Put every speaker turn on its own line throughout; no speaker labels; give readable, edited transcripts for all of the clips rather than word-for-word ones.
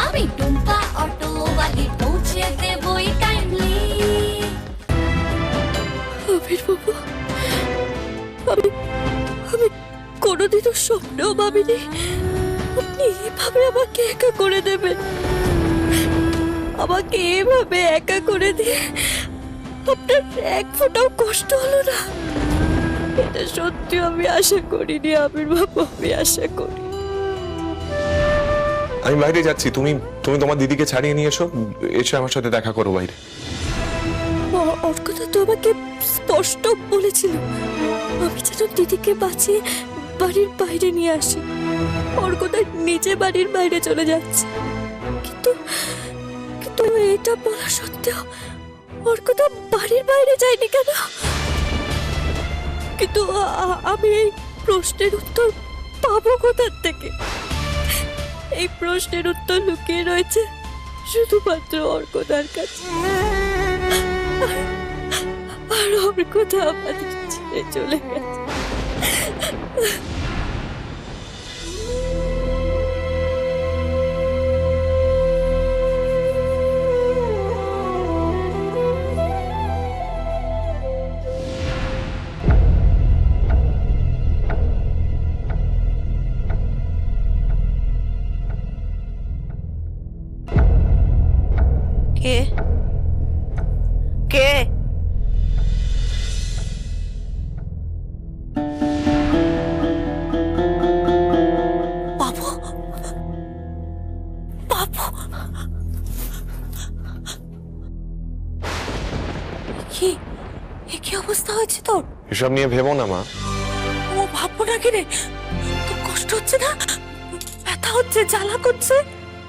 আমি টুম্পা অটোওয়ালি পৌঁছে দেবই টাইমলি।
আবির বাবু, আমি আমি কোনোদিনও স্বপ্নেও ভাবিনি আপনি এইভাবে আমাকে একা করে দেবেন। আমাকে এভাবে একা করে দিয়ে আপনার এক ফোঁটাও কষ্ট হলো না। এটা সত্যি আমি আশা করিনি আবির বাবু, আমি আশা করি।
আমি বাইরে যাচ্ছি, তুমি তুমি তোমার দিদিকে ছাড়িয়ে নিয়ে এসো, এসে আমার সাথে দেখা করো বাইরে।
ওর কথা তো আমাকে স্পষ্ট বলেছিল আমি যেন দিদিকে বাঁচিয়ে বাড়ির বাইরে নিয়ে আসি। ওর কথা নিজে বাড়ির বাইরে চলে যাচ্ছে, কিন্তু কিন্তু এটা বলা সত্ত্বেও ওর কথা বাড়ির বাইরে যায়নি কেন? কিন্তু আমি এই প্রশ্নের উত্তর পাবো কোথার থেকে? এই প্রশ্নের উত্তর লুকিয়ে রয়েছে শুধুমাত্র অর্কদার কাছে। আর অর্কদা আমাদের ছেড়ে চলে গেছে।
কে কে? বাবু, বাবু, কি কি অবস্থা হয়েছে তোর?
এসব নিয়ে ভেবো না মা।
ও ভাববো না কি রে? তোর কষ্ট হচ্ছে না? ব্যথা হচ্ছে, জ্বালা করছে?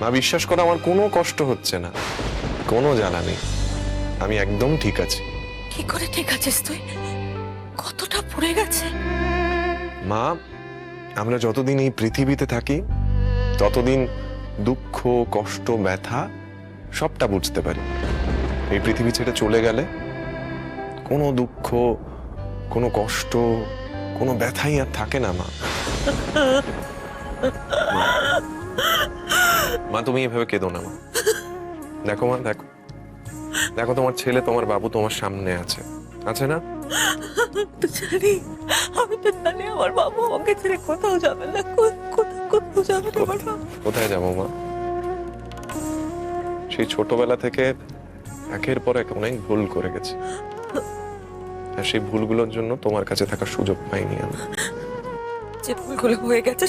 মা বিশ্বাস করো, আমার কোনো কষ্ট হচ্ছে না, কোনো জ্বালা নেই, আমি একদম ঠিক আছি।
কি করে ঠিক আছিস তুই? কতটা পড়ে গেছে?
মা, আমরা যতদিন এই পৃথিবীতে থাকি ততদিন দুঃখ, কষ্ট, ব্যথা সবটা বুঝতে পারি। এই পৃথিবী ছেড়ে চলে গেলে কোনো দুঃখ, কোনো কষ্ট, কোনো ব্যথাই আর থাকে না মা। মা তুমি এভাবে কেঁদো না মা। দেখো মা, দেখো দেখো, তোমার ছেলে, তোমার বাবু তোমার সামনে আছে, আছে না?
তো জানি, আমি তো জানি আমার বাবু আমাকে ছেড়ে কোথাও যাবে না। কোথাও যাবে না আমার বাবু।
কোথায় যাবো মা? সেই ছোটবেলা থেকে একের পর এক অনেক ভুল করে গেছি, আর সেই ভুলগুলোর জন্য তোমার কাছে থাকার সুযোগ পাইনি আমি।
যে ভুলগুলো হয়ে গেছে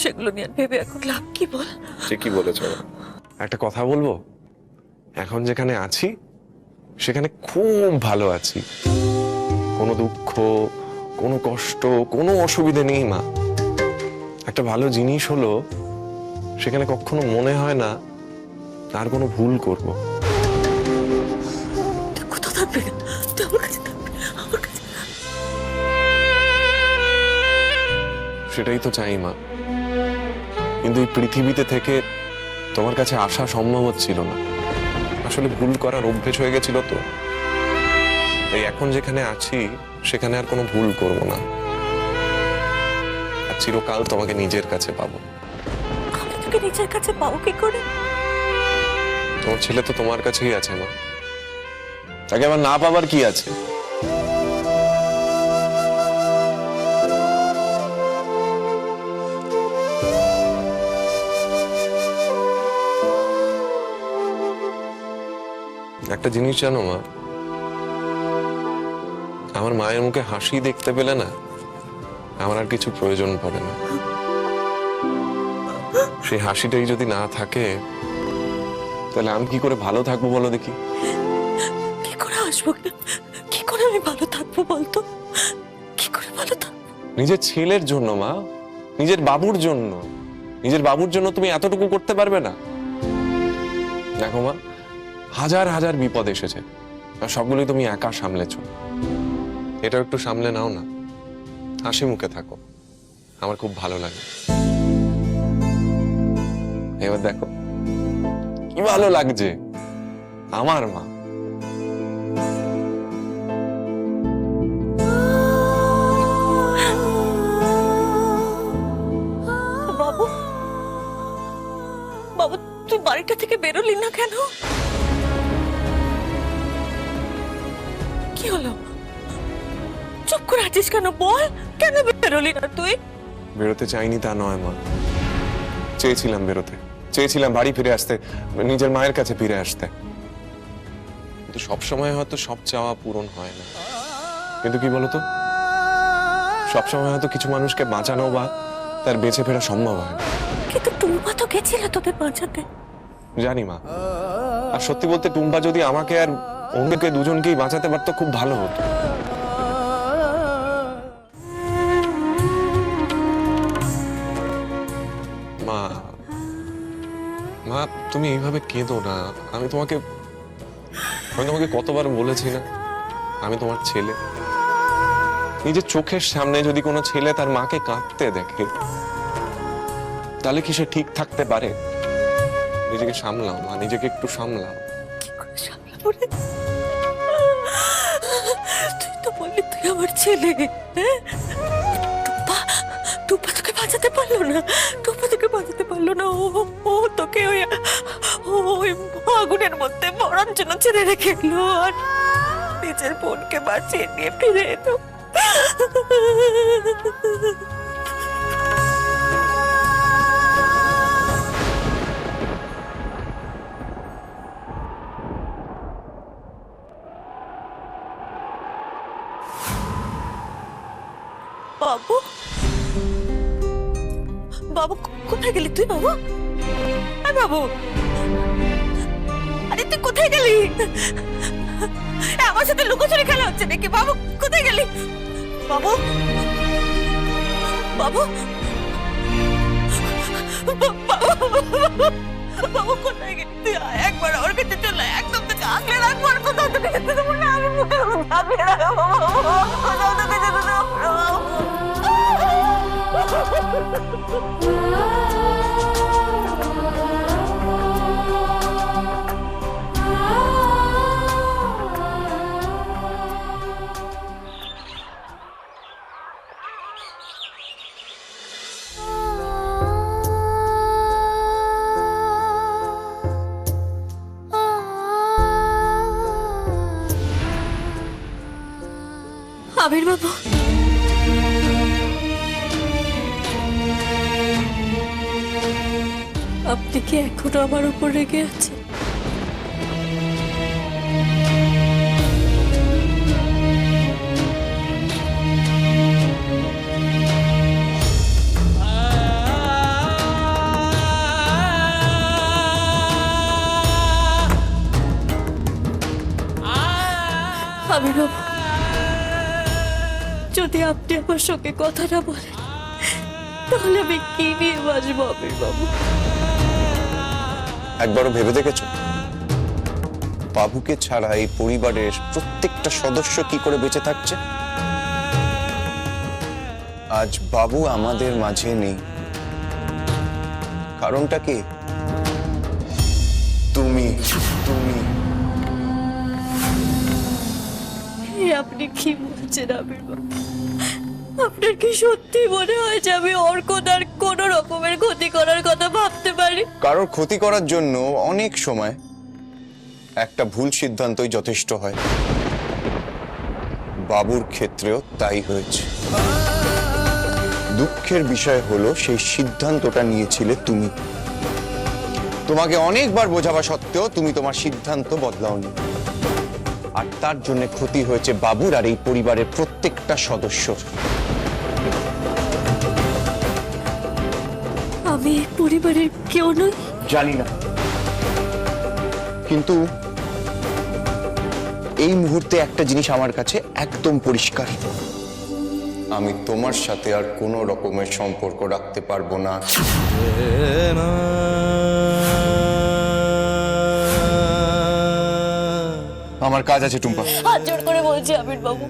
সেগুলো নিয়ে ভেবে এখন লাভ কি বল?
ঠিকই বলেছো মা। একটা কথা বলবো, এখন যেখানে আছি সেখানে খুব ভালো আছি, কোনো দুঃখ, কোনো কষ্ট, কোনো অসুবিধে নেই মা। একটা ভালো জিনিস হলো সেখানে কখনো মনে হয় না আর কোনো ভুল করব।
তুই কোথাও থাকবি না, তুই আমার কাছে থাকবি, আমার কাছে।
সেটাই তো চাই মা, কিন্তু এই পৃথিবীতে থেকে তোমার কাছে আসা সম্ভব হচ্ছিল না। আসলে ভুল করার অভ্যেস হয়ে গেছিল তো, এই এখন যেখানে আছি সেখানে আর কোনো ভুল করব না, আর চিরকাল তোমাকে নিজের কাছে পাবো।
আমি তোকে নিজের কাছে পাবো কি করে?
তোমার ছেলে তো তোমার কাছেই আছে মা, তাকে আবার না পাবার কি আছে? একটা জিনিস জানো মা, আমার মায়ের মুখে হাসি দেখতে পেলে না আমার আর কিছু প্রয়োজন পড়ে না। সেই হাসিটাই যদি না থাকে তাহলে আমি কি করে ভালো থাকবো বলো দেখি?
কি করে আসবো, কি করে আমি ভালো থাকবো বলতো? কি করে ভালো থাকবো?
নিজের ছেলের জন্য মা, নিজের বাবুর জন্য। নিজের বাবুর জন্য তুমি এতটুকু করতে পারবে না? দেখো মা, হাজার হাজার বিপদ এসেছে আর সবগুলোই তুমি একা সামলেছ। এটা একটু সামলে নাও না, হাসি মুখে থাকো, আমার খুব ভালো লাগে। এবার দেখো কি ভালো লাগছে আমার মা।
বাবু, বাবু তুই বাড়িটা থেকে বেরোলি না কেন? কি হলো? চুপ করে আছিস কেন? বল, কেন বেরোলি না তুই?
বেরোতে চাইনি তা নয় মা, চেয়েছিলাম বেরোতে, চেয়েছিলাম বাড়ি ফিরে আসতে, নিজের মায়ের কাছে ফিরে আসতে। কিন্তু সবসময় হয়তো সব চাওয়া পূরণ হয় না। কিন্তু কি বলতো, সবসময় হয়তো কিছু মানুষকে বাঁচানো বা তার বেঁচে ফেরা সম্ভব হয় না।
কিন্তু টুম্পা তো গেছিল তোদের বাঁচাতে।
জানি মা, আর সত্যি বলতে টুম্পা যদি আমাকে আর অন্যকে দুজনকেই বাঁচাতে পারতো খুব ভালো হতো। মা, মা তুমি এইভাবে কেঁদো না। আমি তোমাকে কতবার বলেছি না আমি তোমার ছেলে। নিজের চোখের সামনে যদি কোনো ছেলে তার মাকে কাঁদতে দেখে তাহলে কি সে ঠিক থাকতে পারে? নিজেকে সামলাও মা, নিজেকে একটু সামলাও।
কি করে সামলাবো রে? তুই তো বললি তুই আমার ছেলে। হ্যাঁ? টুম্পা তোকে বাঁচাতে পারলো না। টুম্পা তোকে বাঁচাতে পারলো না। ও তোকে ওই আগুনের মধ্যে মরার জন্য ছেড়ে রেখে এলো, আর নিজের বোনকে বাঁচিয়ে নিয়ে ফিরে এলো। বাবু, বাবু কোথায় গেলি তুই? বাবু, আরে বাবু, আরে তুই কোথায় গেলি? আমার সাথে লুকোচুরি খেলা হচ্ছে নাকি? বাবু কোথায় গেলি? বাবু, বাবু, বাবু কোথায় গেলি তুই? একবার ওর কাছে চলে, একদম তোকে আগলে রাখবো। আর কোথাও তোকে যেতে দেবো না। আমি মুখে আগলে রাখবো। কোথাও তোকে যেতে দেবো না।
আবির বাবু, আপনি কি এখনো আমার উপর রেগে আছেন? আবির বাবু, যদি আপনি আমার সঙ্গে কথা না বলেন তাহলে আমি কি নিয়ে বাঁচবো? আবির বাবু,
একবারও ভেবে দেখেছো বাবুকে ছাড়া এই পরিবারের প্রত্যেকটা সদস্য কি করে বেঁচে থাকছে? আজ বাবু আমাদের মাঝে নেই, কারণটা কি? তুমি তুমি
আপনি কি বলছেন আবির বাবু? আপনার কি সত্যি মনে হয় যে আমি অর্কদার কোন রকমের ক্ষতি করার কথা ভাবতে পারি?
কারোর ক্ষতি করার জন্য অনেক সময় একটা ভুল সিদ্ধান্তই যথেষ্ট হয়। বাবুর ক্ষেত্রেও তাই হয়েছে। দুঃখের বিষয় হলো সেই সিদ্ধান্তটা নিয়েছিলে তুমি। তোমাকে অনেকবার বোঝাবা সত্ত্বেও তুমি তোমার সিদ্ধান্ত বদলাওনি, আর তার জন্য ক্ষতি হয়েছে বাবুর আর এই পরিবারের প্রত্যেকটা সদস্যর।
আমি এই পরিবারের কেউ নই।
জানি না, কিন্তু এই মুহূর্তে একটা জিনিস আমার কাছে একদম পরিষ্কার, আমি তোমার সাথে আর কোনো রকমের সম্পর্ক রাখতে পারবো না। আমার কাজ আছে টুম্পা।
হাত জোর করে বলছি আবির বাবু,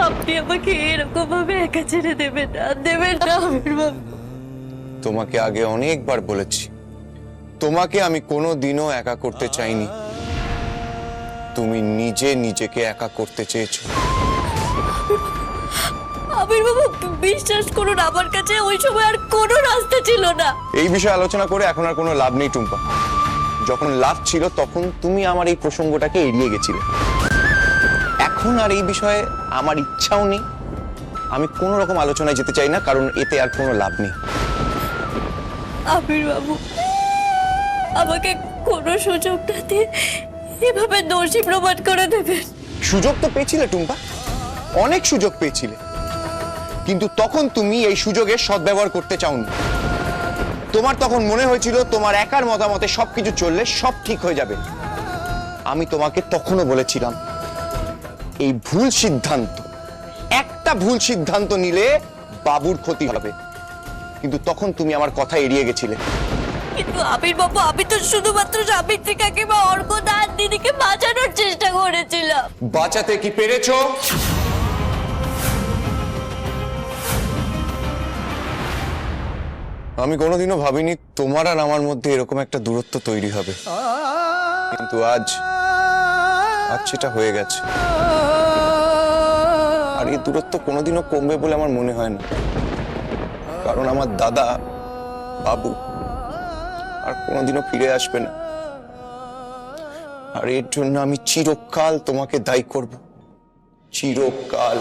আপনি আমাকে এরকম ভাবে একা ছেড়ে দেবেন না, দেবেন না আবির বাবু।
তোমাকে আগে অনেকবার বলেছি, তোমাকে আমি কোনো দিনও একা করতে চাইনি। তুমি নিজে নিজেকে একা করতে চেয়েছো।
আবির বাবু বিশ্বাস করুন, আমার কাছে ওই সময় আর কোনো রাস্তা ছিল না।
এই বিষয়ে আলোচনা করে এখন আর কোনো লাভ নেই টুম্পা। যখন লাভ ছিল তখন তুমি আমার এই প্রসঙ্গটাকে এড়িয়ে গেছিলে। এখন আর এই বিষয়ে আমার ইচ্ছাও নেই, আমি কোনো রকম আলোচনায় যেতে চাই না, কারণ এতে আর কোনো লাভ নেই।
আবির বাবু, আমাকে কোনো সুযোগ না দিয়ে এভাবে দোষী প্রমাণ করে দেবেন?
সুযোগ তো পেয়েছিলে টুম্পা, অনেক সুযোগ পেয়েছিলে, কিন্তু তখন তুমি এই সুযোগের সদ্ব্যবহার করতে চাওনি। তোমার তখন মনে হয়েছিল তোমার একার মতামতে সবকিছু চললে সব ঠিক হয়ে যাবে। আমি তোমাকে তখনও বলেছিলাম এই ভুল সিদ্ধান্ত, একটা ভুল সিদ্ধান্ত নিলে বাবুর ক্ষতি হবে, কিন্তু তখন তুমি আমার কথা এড়িয়ে গেছিলে।
কিন্তু আবির বাবু, আমি তো শুধুমাত্র সাবিত্রী কাকিমা, অর্কদা আর দিদিকে বাঁচানোর চেষ্টা করেছিলাম।
বাঁচাতে কি পেরেছো? আমি কোনোদিনও ভাবিনি তোমার আর আমার মধ্যে এরকম একটা দূরত্ব তৈরি হবে, কিন্তু আজ সেটা হয়ে গেছে। আর এই দূরত্ব কোনোদিনও কমবে বলে আমার মনে হয় না, কারণ আমার দাদা বাবু আর কোনোদিনও ফিরে আসবে না। আর এর জন্য আমি চিরকাল তোমাকে দায়ী করব, চিরকাল।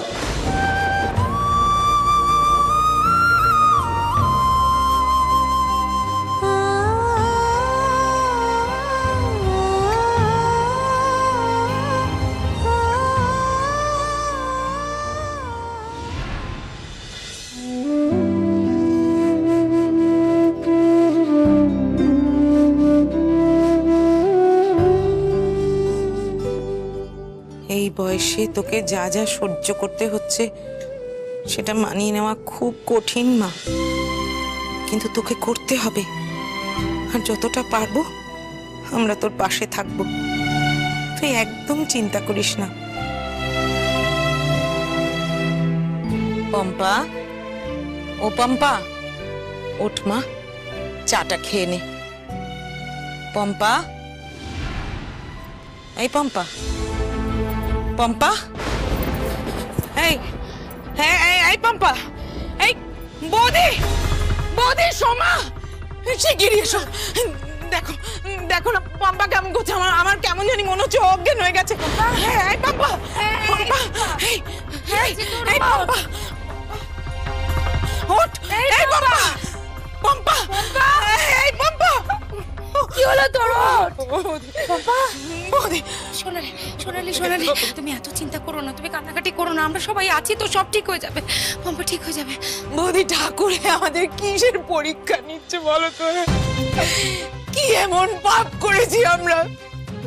এই বয়সে তোকে যা যা সহ্য করতে হচ্ছে সেটা মানিয়ে নেওয়া খুব কঠিন মা, কিন্তু তোকে করতে হবে। আর যতটা পারবো আমরা তোর পাশে থাকবো, তুই একদম চিন্তা করিস না। পম্পা, ও পম্পা, ওঠ মা, চাটা খেয়ে নে। পম্পা, এই পম্পা, পম্পা, এই এই পম্পা, এই বৌদি, বৌদি সোমা, শিগগিরি এসো। দেখো দেখো না পম্পা কেমন করছে, আমার কেমন জানি মনে হচ্ছে অজ্ঞান হয়ে গেছে। এই পম্পা, পম্পা, এই পম্পা, ওঠ, এই পম্পা, পম্পা, এই পম্পা,
কি হলো তোর?
পম্পা, বৌদি,
সোনালি সোনালি সোনালি, তুমি এত চিন্তা করো না, তুমি কান্নাকাটি করো না, আমরা সবাই আছি তো, সব ঠিক হয়ে যাবে, পম্পা ঠিক হয়ে যাবে।
বৌদি, ঠাকুরে আমাদের কিসের পরীক্ষা নিচ্ছে বলো তো? কি এমন পাপ করেছি আমরা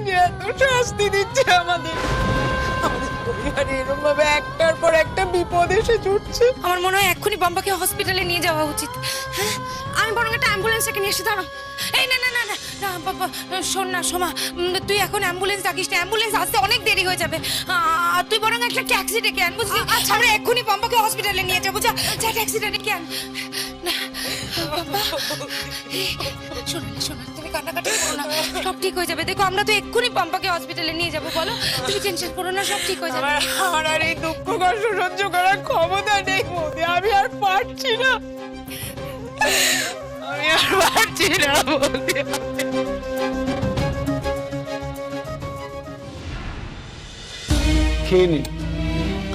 যে এত শাস্তি দিচ্ছে আমাদের? আমাদের পরিবারে এরকম ভাবে একটার পর একটা বিপদ এসে জুটছে।
আমার মনে হয় এক্ষুনি পম্পাকে হসপিটালে নিয়ে যাওয়া উচিত। হ্যাঁ, আমি বরং একটা অ্যাম্বুলেন্সটাকে নিয়ে এসে দাঁড়াও। এই না না না না না বাবা, শোন না সোমা, তুই এখন অ্যাম্বুলেন্স ডাকিস না, অ্যাম্বুলেন্স আসতে অনেক দেরি হয়ে যাবে। তুই বরং একটা ট্যাক্সি ডেকে আন, বুঝলি? আমরা এক্ষুনি পম্পাকে হসপিটালে নিয়ে যাবো, যা যা ট্যাক্সিটা ডেকে আন। না বাবা, সোনালি সোনালি, তুমি কান্নাকাটি করো না, সব ঠিক হয়ে যাবে। দেখো আমরা তো এক্ষুনি পম্পাকে হসপিটালে নিয়ে যাবো, বলো? তুমি টেনশন করো না, সব ঠিক হয়ে যাবে।
আমার আর এই দুঃখ কষ্ট সহ্য করার ক্ষমতা নেই বৌদি, আমি আর পারছি না, আমি আর পারছি না বৌদি।
খেয়ে নে।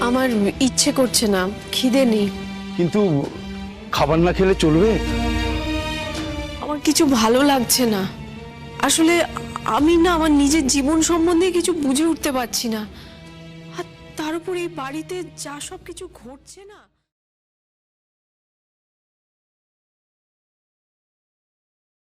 আমার ইচ্ছে করছে না, খিদে নেই।
কিন্তু খাবার না খেলে চলবে?
আমার কিছু ভালো লাগছে না। আসলে আমি না আমার নিজের জীবন সম্বন্ধে কিছু বুঝে উঠতে পারছি না। আর তার উপর এই বাড়িতে যা সব কিছু ঘটছে না।